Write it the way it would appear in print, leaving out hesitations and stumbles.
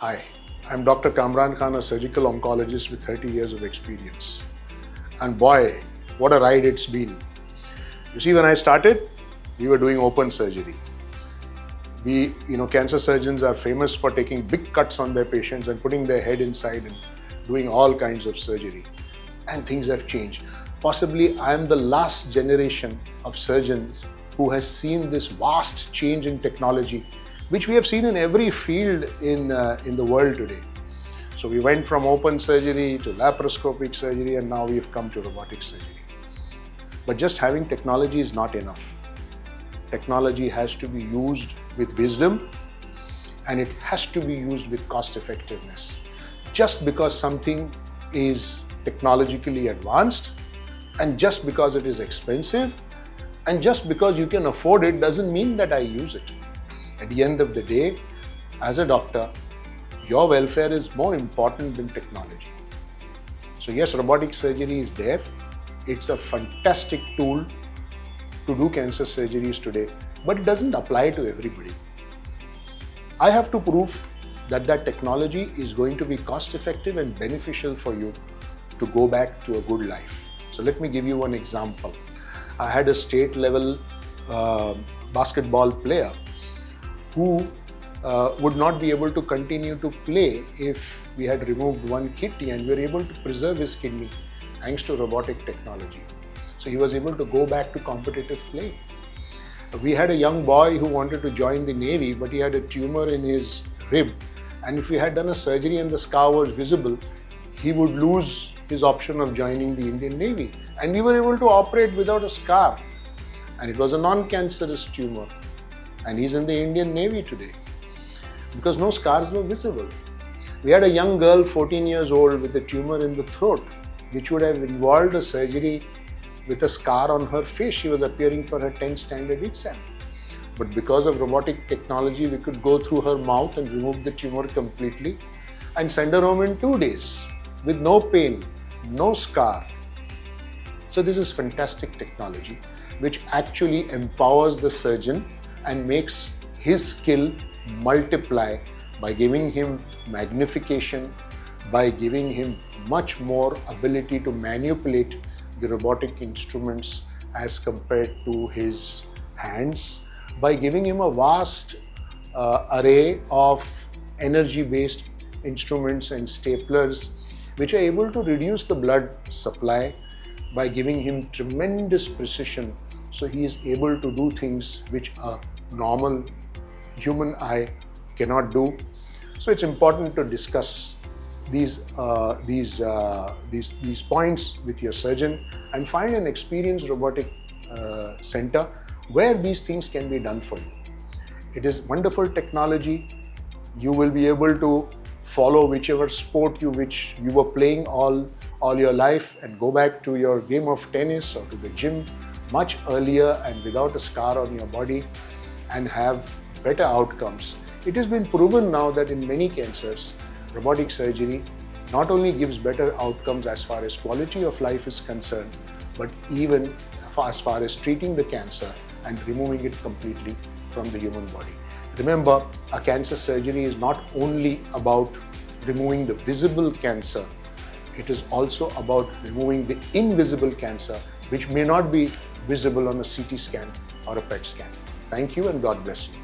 Hi, I'm Dr. Kamran Khan, a surgical oncologist with 30 years of experience. And boy, what a ride it's been. You see, when I started, we were doing open surgery. Cancer surgeons are famous for taking big cuts on their patients and putting their head inside and doing all kinds of surgery. And things have changed. Possibly, I am the last generation of surgeons who has seen this vast change in technology, which we have seen in every field in the world today. So we went from open surgery to laparoscopic surgery, and now we've come to robotic surgery. But just having technology is not enough. Technology has to be used with wisdom, and it has to be used with cost effectiveness. Just because something is technologically advanced, and just because it is expensive, and just because you can afford it doesn't mean that I use it. At the end of the day, as a doctor, your welfare is more important than technology. So yes, robotic surgery is there. It's a fantastic tool to do cancer surgeries today, but it doesn't apply to everybody. I have to prove that that technology is going to be cost effective and beneficial for you to go back to a good life. So let me give you one example. I had a state level basketball player who would not be able to continue to play if we had removed one kidney, and we were able to preserve his kidney thanks to robotic technology. So he was able to go back to competitive play. We had a young boy who wanted to join the Navy, but he had a tumor in his rib, and if we had done a surgery and the scar was visible, he would lose his option of joining the Indian Navy. And we were able to operate without a scar, and it was a non-cancerous tumor. And he's in the Indian Navy today because no scars were visible. We had a young girl, 14 years old, with a tumor in the throat, which would have involved a surgery with a scar on her face. She was appearing for her 10th standard exam. But because of robotic technology, we could go through her mouth and remove the tumor completely and send her home in 2 days with no pain, no scar. So this is fantastic technology, which actually empowers the surgeon and makes his skill multiply by giving him magnification, by giving him much more ability to manipulate the robotic instruments as compared to his hands, by giving him a vast array of energy-based instruments and staplers which are able to reduce the blood supply, by giving him tremendous precision, so he is able to do things which a normal human eye cannot do. So it's important to discuss these points with your surgeon and find an experienced robotic center where these things can be done for you. It is wonderful technology. You will be able to follow whichever sport which you were playing all your life and go back to your game of tennis or to the gym much earlier and without a scar on your body and have better outcomes. It has been proven now that in many cancers, robotic surgery not only gives better outcomes as far as quality of life is concerned, but even as far as treating the cancer and removing it completely from the human body. Remember, a cancer surgery is not only about removing the visible cancer, it is also about removing the invisible cancer, which may not be visible on a CT scan or a PET scan. Thank you and God bless you.